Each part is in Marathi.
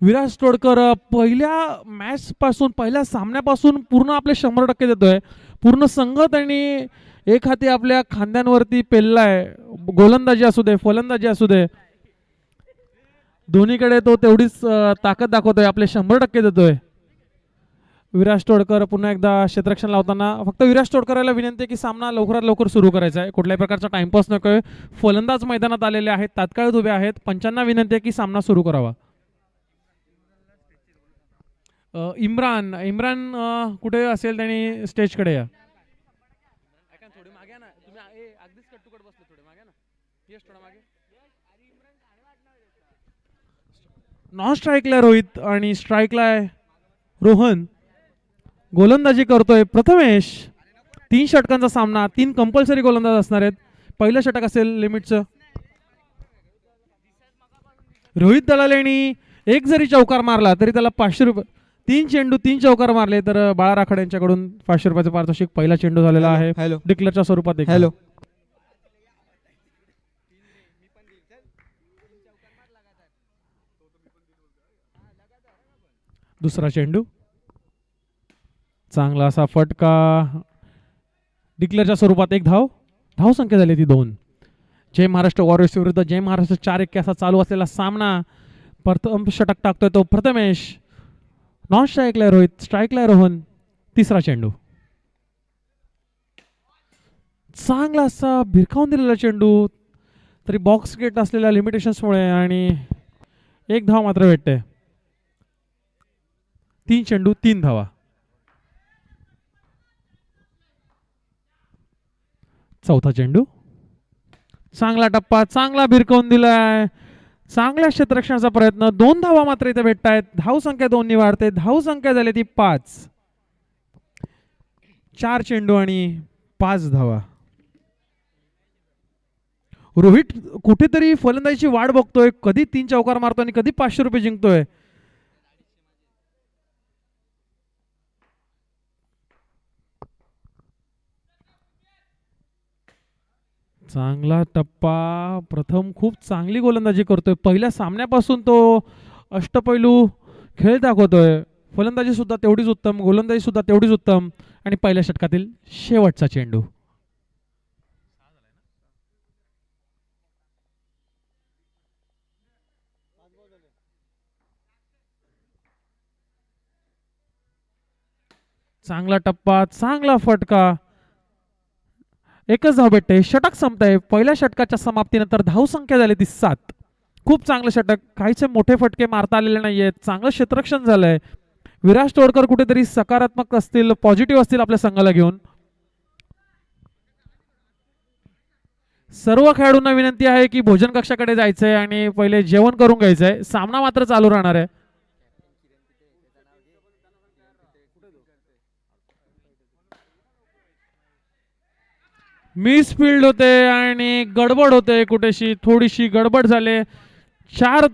विराज तोडकर पहिल्या मॅच पासून पहिल्या सामन्यापासून पूर्ण आपले 100% देतोय. पूर्ण संघ त्यांनी एक हाती आपल्या खांद्यांवरती पेललाय. गोलंदाजी असू दे फलंदाजी असू दे दोन्हीकडे तो तेवढीच ताकद दाखवतोय. आपले 100% देतोय. विराज तोडकर पुन्हा एकदा क्षेत्ररक्षण लावताना फक्त विराज तोडकरला विनंती आहे की सामना लवकरात लवकर सुरू करायचा आहे. कुठल्याही प्रकारचा टाइमपास नकोय. फलंदाज मैदानात आलेले आहेत, तात्काळ उभे आहेत. पंचांना विनंती आहे की सामना सुरू करावा. इम्रान इम्रान कुठे असेल त्यांनी स्टेजकडे या. नॉन स्ट्राईकला रोहित आणि स्ट्राईकला रोहन. गोलंदाजी करतोय प्रथमेश. 3 षटकांचा सामना, 3 कंपल्सरी गोलंदाज असणार आहेत. पहिलं षटक असेल लिमिटचं. रोहित दलालेनी एक जरी चौकार मारला तरी त्याला 500 रुपये. 3 चेंडू 3 चौकार मारले तर बाळा राखड यांच्याकडून 500 रुपयाचं पारितोषिक. पहिला चेंडू झालेला आहे डिक्लेअरच्या स्वरूपात. हॅलो दुसरा चेंडू चांगला असा फटका. डिक्लेअरच्या स्वरूपात 1 धाव. धाव संख्या झाली ती 2. जय महाराष्ट्र वॉरियर्स विरुद्ध जय महाराष्ट्र 4-1 असा चालू असलेला सामना. प्रथम षटक टाकतोय तो प्रथमेश. नॉन स्ट्राईकला रोहित, स्ट्राईकला रोहन. तिसरा चेंडू चांगला असा भिरकावून दिलेला चेंडू तरी बॉक्स गेट असलेल्या लिमिटेशन्समुळे आणि 1 धाव मात्र भेटते. 3 चेंडू 3 धावा. चौथा चेंडू चांगला टप्पा, चांगला भिरकावून दिलाय. चांगल्या क्षेत्ररक्षणाचा प्रयत्न. 2 धावा मात्र इथे भेटत आहेत. धाव संख्या 2 ने वाढते. धाव संख्या झाली ती 5. 4 चेंडू आणि 5 धावा. रोहित कुठेतरी फलंदाजीची वाट बघतोय. कधी 3 चौकार मारतोय आणि कधी 500 रुपये जिंकतोय. चांगला टप्पा. प्रथम खूप चांगली गोलंदाजी करतोय. पहिल्या सामन्यापासून तो अष्टपैलू खेळ दाखवतोय. फलंदाजी सुद्धा तेवढीच उत्तम, गोलंदाजी सुद्धा तेवढीच उत्तम. आणि पहिल्या षटकातील शेवटचा चेंडू चांगला टप्पा, चांगला फटका. 1च धाव भेटते. षटक संपतंय. पहिल्या षटकाच्या समाप्तीनंतर धाव संख्या झाली ती 7. खूप चांगलं षटक. काहीचे मोठे फटके मारता आलेले नाहीयेत. चांगलं क्षेत्ररक्षण झालंय. विराज तोडकर कुठेतरी सकारात्मक असतील, पॉझिटिव्ह असतील आपल्या संघाला घेऊन. सर्व खेळाडूंना विनंती आहे की भोजन कक्षाकडे जायचंय आणि पहिले जेवण करून घ्यायचंय. सामना मात्र चालू राहणार आहे. मिस फील्ड होते आणि गडबड होते. कुठेशी थोडीशी गडबड झाले. 4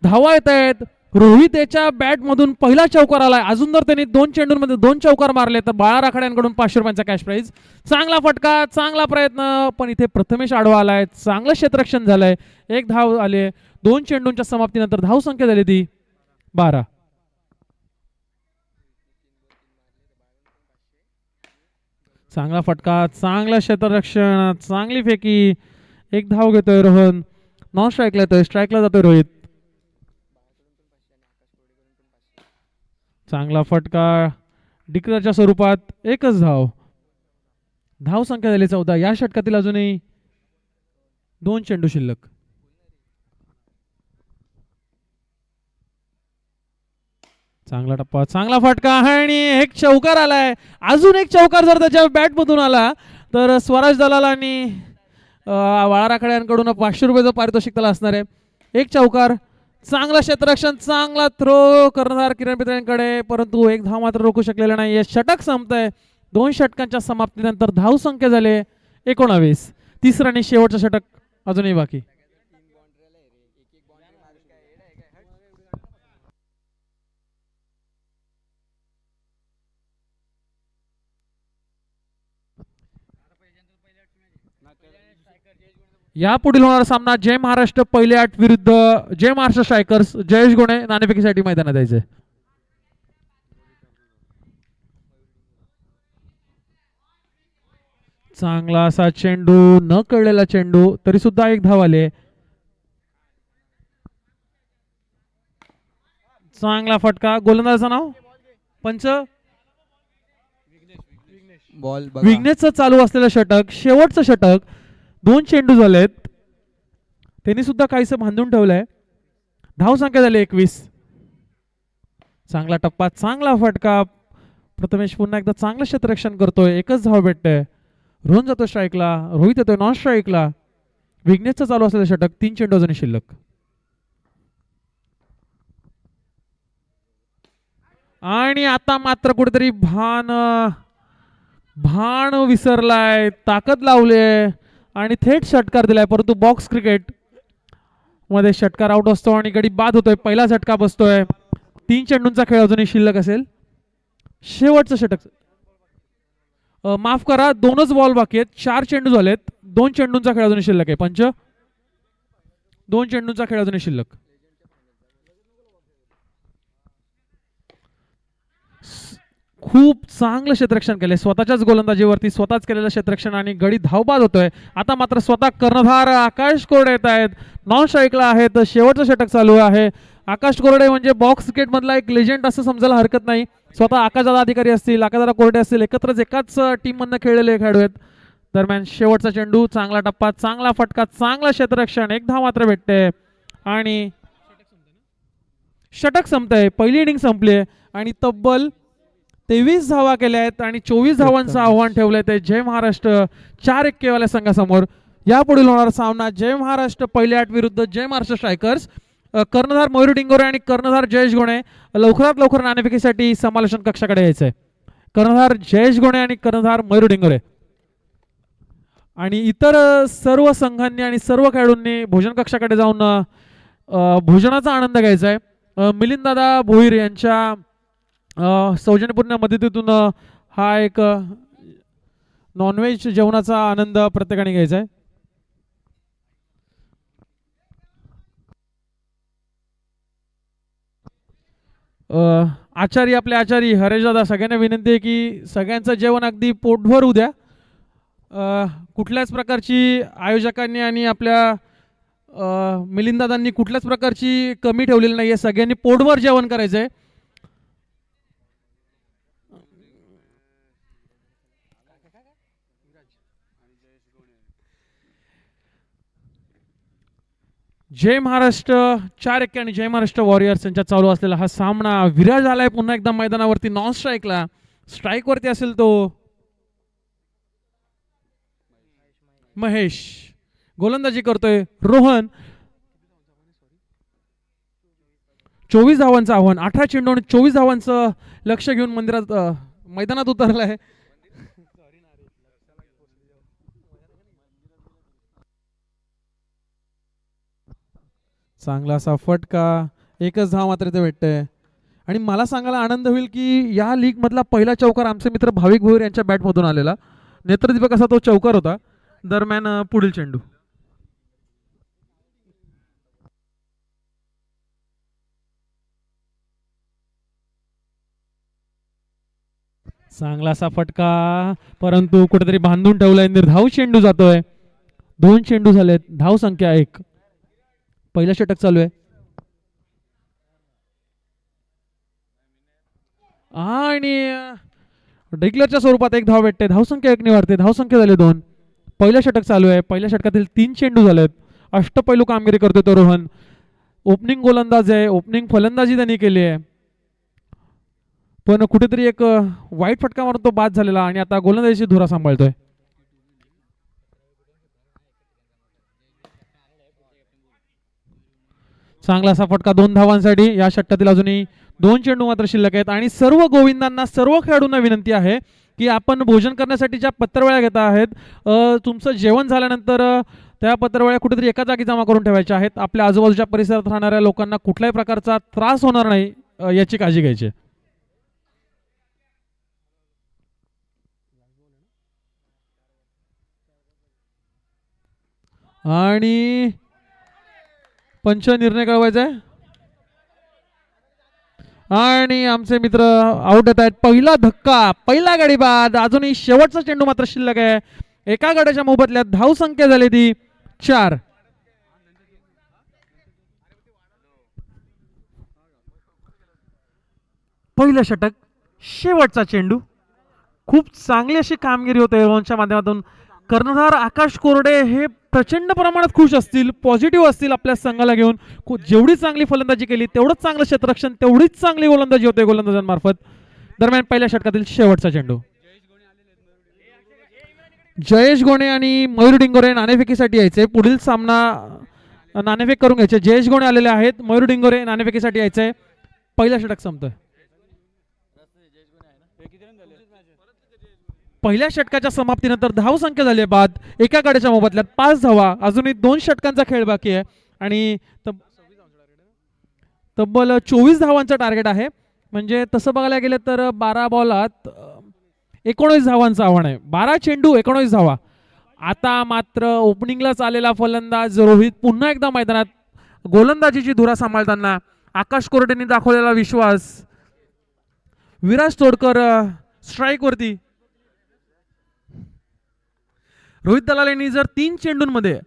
धावा येत आहेत. रोहित याच्या बॅट मधून पहिला चौकार आलाय. अजून जर त्यांनी 2 चेंडूंमध्ये 2 चौकार मारले तर बाळा राखाड्यांकडून 500 रुपयांचा कॅश प्राइज. चांगला फटका, चांगला प्रयत्न. पण इथे प्रथमेश आडवा आलाय. चांगलं क्षेत्ररक्षण झालंय. 1 धाव आले. 2 चेंडूंच्या समाप्तीनंतर धाव संख्या झाली ती 12. चांगला फटका, चांगला क्षेत्ररक्षण, चांगली फेकी. 1 धाव घेतोय रोहन. नॉन स्ट्राईकला येतोय, स्ट्राईकला जातोय रोहित. चांगला फटका. डिक्लेअरच्या स्वरूपात 1च धाव. धाव संख्या झाली 14. या षटकातील अजूनही 2 चेंडू शिल्लक. चांगला टप्पा, चांगला फटका आणि 1 चौकार आलाय. अजून 1 चौकार जर त्याच्या बॅट मधून आला तर स्वराज दलाल आणि बाळा राखाड्यांकडून 500 रुपयाचं पारितोषिक त्याला असणार आहे. 1 चौकार, चांगला क्षेत्ररक्षण, चांगला थ्रो करणार किरण पित्रेंकडे, परंतु 1 धाव मात्र रोखू शकलेला नाही. षटक संपतंय. 2 षटकांच्या समाप्तीनंतर धाव संख्या झाले 19. तिसरं आणि शेवटचं षटक अजूनही बाकी. या पुढील होणारा सामना जय महाराष्ट्र पहिले आठ विरुद्ध जय महाराष्ट्र स्ट्रायकर्स. जयेश गुणे नाणेफेकीसाठी मैदानात यायचे. चांगला असा चेंडू, न कळलेला चेंडू, तरी सुद्धा एक धाव आले. चांगला फटका. गोलंदाजाचं नाव पंच बॉल विघ्नेशचं चालू असलेलं षटक, शेवटचं षटक. 2 चेंडू झालेत, त्यांनी सुद्धा काहीसं बांधून ठेवलंय. धाव संख्या झाली 21. चांगला टप्पा, चांगला फटका. प्रथमेश पुन्हा एकदा चांगलं क्षेत्ररक्षण करतोय. एकच धाव भेटते. रोहन जातो स्ट्राईकला, रोहित येतोय नॉन स्ट्राईकला. विघ्नेशचं चालू असलेलं षटक, 3 चेंडू अजूनही शिल्लक. आणि आता मात्र कुठेतरी भान विसरलाय, ताकद लावले आणि थेट षटकार दिलाय. परंतु बॉक्स क्रिकेट मध्ये षटकार आउट असतो आणि गडी बाद होतोय. पहिला झटका बसतोय. 3 चेंडूंचा खेळ अजूनही शिल्लक असेल. शेवटचं षटक, माफ करा, 2च बॉल बाकी आहेत. 4 चेंडू झालेत. 2 चेंडूंचा खेळ अजूनही शिल्लक आहे. पंच, 2 चेंडूंचा खेळ अजूनही शिल्लक. खूप चांगलं क्षेत्ररक्षण केलंय. स्वतःच्याच गोलंदाजीवरती स्वतःच केलेलं क्षेत्ररक्षण आणि गडी धावबाद होतोय. आता मात्र स्वतः कर्णधार आकाश कोरडे येत आहेत. नॉन स्ट्राईकला आहेत. शेवटचं षटक चालू आहे. आकाश कोरडे म्हणजे बॉक्स क्रिकेट मधला एक लेजंड असं समजायला हरकत नाही. स्वतः आकाशदादा अधिकारी असतील, आकाशदादा कोरडे असतील, एकत्रच एकाच टीम मधनं खेळलेले खेळाडू आहेत. दरम्यान शेवटचा चेंडू, चांगला टप्पा, चांगला फटका, चांगला क्षेत्ररक्षण. एक धाव मात्र भेटते आणि षटक संपतंय. पहिली इनिंग संपली आणि तब्बल 23 धावा केल्या आहेत आणि 24 धावांचं आव्हान ठेवलंय ते जय महाराष्ट्र 4-1 वाल्या संघासमोर. यापुढील होणारा सामना जय महाराष्ट्र पहिले आठ विरुद्ध जय महाराष्ट्र स्ट्रायकर्स. कर्णधार मयूर डिंगोरे आणि कर्णधार जयेश गुणे लवकरात लवकर नाणेफेकीसाठी समालोचन कक्षाकडे यायचंय. कर्णधार जयेश गुणे आणि कर्णधार मयूर डिंगोरे आणि इतर सर्व संघांनी आणि सर्व खेळाडूंनी भोजन कक्षाकडे जाऊन भोजनाचा आनंद घ्यायचा आहे. मिलिंददादा भोईर यांच्या सौजन्यपूर्ण मदतीतून हा एक नॉनव्हेज जेवणाचा आनंद प्रत्येकाने घ्यायचा आहे. आचारी, आपले आचारी हरेशदादा, सगळ्यांना विनंती आहे की सगळ्यांचं जेवण अगदी पोटभर होऊ द्या. कुठल्याच प्रकारची आयोजकांनी आणि आपल्या मिलिंददादांनी कुठल्याच प्रकारची कमी ठेवलेली नाही आहे. सगळ्यांनी पोटभर जेवण करायचं आहे. जय महाराष्ट्र 4-1 आणि जय महाराष्ट्र वॉरियर्स यांच्यात चालू असलेला हा सामना. विराज आलाय पुन्हा एकदा मैदानावरती नॉन स्ट्राईकला. स्ट्राईक वरती असेल तो महेश. गोलंदाजी करतोय रोहन. 24 धावांचं आव्हान. 18 चेंडू आणि 24 धावांचं लक्ष घेऊन मैदानात उतरलाय. चांगला असा फटका, एकच धाव मात्र ते भेटतंय. आणि मला सांगायला आनंद होईल की या लीग मधला पहिला चौकार आमचे मित्र भाविक भोईर यांच्या बॅटमधून आलेला. नेत्रदीपक असा तो चौकार होता. दरम्यान पुढील चेंडू, चांगला असा फटका, परंतु कुठेतरी बांधून ठेवलाय. निर्धाव चेंडू जातोय. 2 चेंडू झालेत. धाव संख्या 1. पहिलं षटक चालू आहे आणि डिक्लेअरच्या स्वरूपात 1 धाव भेटते. धावसंख्या 1 वाढते. धावसंख्या झाली 2. पहिलं षटक चालू आहे. पहिल्या षटकातील 3 चेंडू झालेत. अष्टपैलू कामगिरी करतोय तो रोहन. ओपनिंग गोलंदाज आहे. ओपनिंग फलंदाजी त्यांनी केली आहे, पण कुठेतरी एक वाईट फटका मारून तो बाद झालेला आणि आता गोलंदाजीची धुरा सांभाळतोय. चांगला असा फटका 2 धावांसाठी. या षटकातील अजूनही 2 चेंडू मात्र शिल्लक आहेत आणि सर्व गोविंदांना, सर्व खेळाडूंना विनंती आहे की आपण भोजन करण्यासाठी ज्या पत्रवळ्या घेत आहेत, तुमचं जेवण झाल्यानंतर त्या पत्रवळ्या कुठेतरी एका जागी जमा करून ठेवायच्या आहेत. आपल्या आजूबाजूच्या परिसरात राहणाऱ्या लोकांना कुठल्याही प्रकारचा त्रास होणार नाही याची काळजी घ्यायची. आणि पंच निर्णय कळवायचा आहे आणि आमचे मित्र आउट येत आहेत. पहिला धक्का, पहिला गडी बाद. अजूनही शेवटचा चेंडू मात्र शिल्लक आहे. एका गड्याच्या मोबदल्यात धाव संख्या झाली ती 4. पहिलं षटक, शेवटचा चेंडू. खूप चांगली अशी कामगिरी होते एअरवनच्या माध्यमातून. कर्णधार आकाश कोरडे हे प्रचंड प्रमाणात खुश असतील, पॉझिटिव्ह असतील आपल्या संघाला घेऊन. जेवढी चांगली फलंदाजी केली तेवढंच चांगलं क्षेत्ररक्षण, तेवढीच चांगली गोलंदाजी होते गोलंदाजांमार्फत. दरम्यान पहिल्या षटकातील शेवटचा चेंडू. जयेश गोणे आणि मयूर डिंगोरे नाणेफेकीसाठी यायचे. पुढील सामना नाणेफेक करून घ्यायचे. जयेश गोणे आलेले आहेत, मयूर डिंगोरे नाणेफेकीसाठी यायचंय. पहिला षटक संपतोय. पहिल्या षटकाच्या समाप्तीनंतर धाव संख्या झाली बाद. एका गड्याच्या मोबदल्यात 5 धावा. अजूनही 2 षटकांचा खेळ बाकी आहे आणि तब्बल 24 धावांचं टार्गेट आहे. म्हणजे तसं बघायला गेलं तर 12 बॉलात 19 धावांचं आव्हान आहे. 12 चेंडू 19 धावा. आता मात्र ओपनिंगलाच आलेला फलंदाज रोहित पुन्हा एकदा मैदानात. गोलंदाजीची धुरा सांभाळताना आकाश कोरडेंनी दाखवलेला विश्वास. विराज तोडकर स्ट्राईक वरती. रोहित दलाल जर 3 चेंडूंमध्ये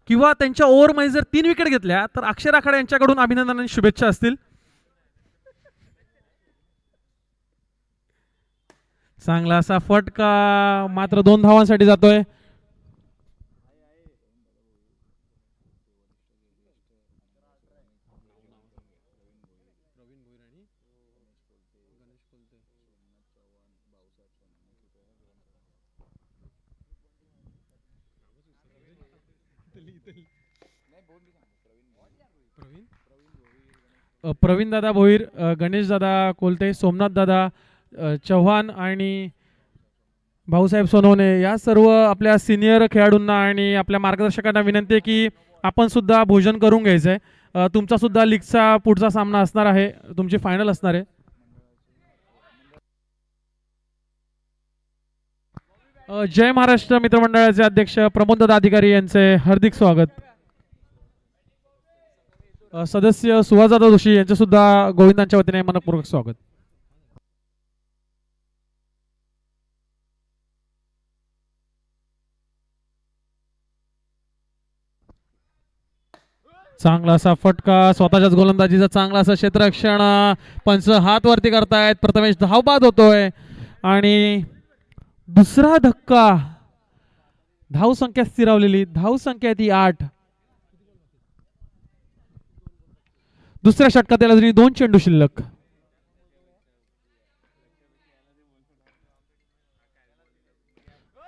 किंवा त्यांच्या ओव्हरमध्ये जर 3 विकेट घेतल्या तर अक्षर आखाडे यांच्याकडून अभिनंदन आणि शुभेच्छा असतील. चांगला असा फटका मात्र 2 धावांसाठी जातोय. प्रवीण दादा भोईर, गणेश दादा कोलते, सोमनाथ दादा चव्हाण आणि भाऊसाहेब सोनवणे या सर्व आपल्या सिनियर खेळाडूंना आणि आपल्या मार्गदर्शकांना विनंती आहे की आपण सुद्धा भोजन करून घ्यायचंय. तुमचा सुद्धा लीगचा पुढचा सामना असणार आहे, तुमची फायनल असणार आहे. जय महाराष्ट्र मित्रमंडळाचे अध्यक्ष प्रमोद दादा अधिकारी यांचे हार्दिक स्वागत. सदस्य सुहासदादा जोशी यांचे सुद्धा गोविंदांच्या वतीने मनपूर्वक स्वागत. चांगला असा फटका, स्वतःच्याच गोलंदाजीचा चांगला असा क्षेत्ररक्षण. पंच हात वरती करतायत. प्रथमेश धावबाद होतोय आणि दुसरा धक्का. धाव संख्या स्थिरावलेली. धाव संख्या ती 8. दुसऱ्या षटकात अजून 2 चेंडू शिल्लक.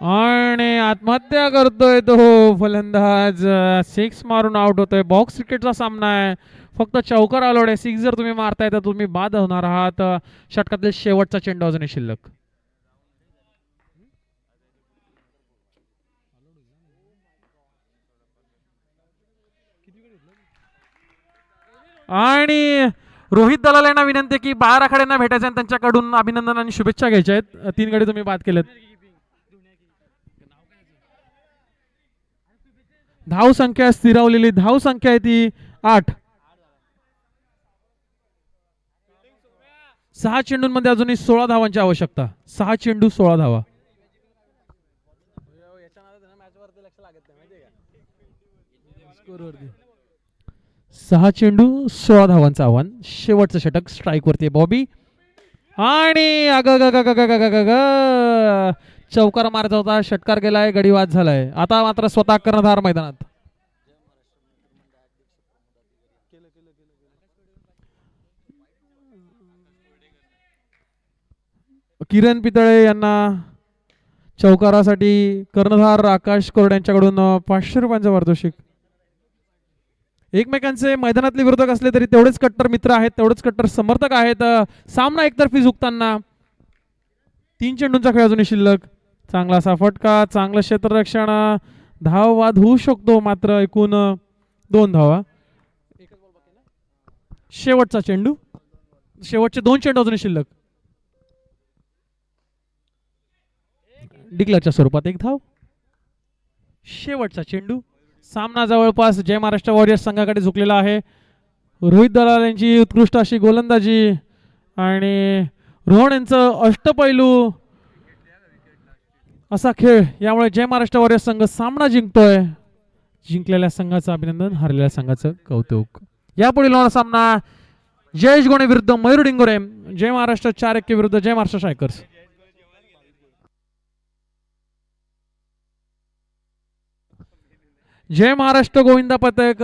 आणि आत्महत्या करतोय तो फलंदाज. 6 मारून आउट होतोय. बॉक्स क्रिकेटचा सामना आहे. फक्त चौकार आलोड आहे. 6 जर तुम्ही मारताय तर तुम्ही बाद होणार आहात. षटकातील शेवटचा चेंडू अजूनही शिल्लक. आणि रोहित दलाल यांना विनंती की 12 आखाड्यांना भेटायचं आणि त्यांच्याकडून अभिनंदन आणि शुभेच्छा घ्यायच्या आहेत. 3 गडी तुम्ही बाद केलेत. धाव संख्या स्थिरावलेली. धाव संख्या आहे ती 8. 6 चेंडूंमध्ये अजूनही 16 धावांची आवश्यकता. 6 चेंडू 16 धावा. 6 चेंडू 16 धावांचं आव्हान. शेवटचं षटक स्ट्राईक वरती बॉबी. आणि चौकार मारायचा होता, षटकार गेलाय, गडी बाद झालाय. आता मात्र स्वतः कर्णधार मैदानात. किरण पितळे यांना चौकारासाठी कर्णधार आकाश कोरडे यांच्याकडून 500 रुपयांचं पारितोषिक. एकमेकांचे मैदानातले विरोधक असले तरी तेवढेच कट्टर मित्र आहेत, तेवढेच कट्टर समर्थक आहेत. सामना एकतर्फी झुकताना. 3 चेंडूंचा खेळ अजूनही शिल्लक. चांगला असा फटका, चांगलं क्षेत्ररक्षण. धाव वाद होऊ शकतो मात्र एकूण 2 धावा. शेवटचा चेंडू. शेवटचे 2 चेंडू अजूनही शिल्लक. डिक्लेअरच्या स्वरूपात 1 धाव. शेवटचा चेंडू. सामना जवळपास जय महाराष्ट्र वॉरियर्स संघाकडे झुकलेला आहे. रोहित दलाल यांची उत्कृष्ट अशी गोलंदाजी आणि रोहन यांचं अष्टपैलू असा खेळ यामुळे जय महाराष्ट्र वॉरियर्स संघ सामना जिंकतोय. जिंकलेल्या संघाचं अभिनंदन, हरलेल्या संघाचं कौतुक. यापुढील होणारा सामना जयेश गोणे विरुद्ध मयूर डिंगोरे. जय महाराष्ट्र 4-1 विरुद्ध जय महाराष्ट्र स्ट्रायकर्स. जय महाराष्ट्र गोविंदा पथक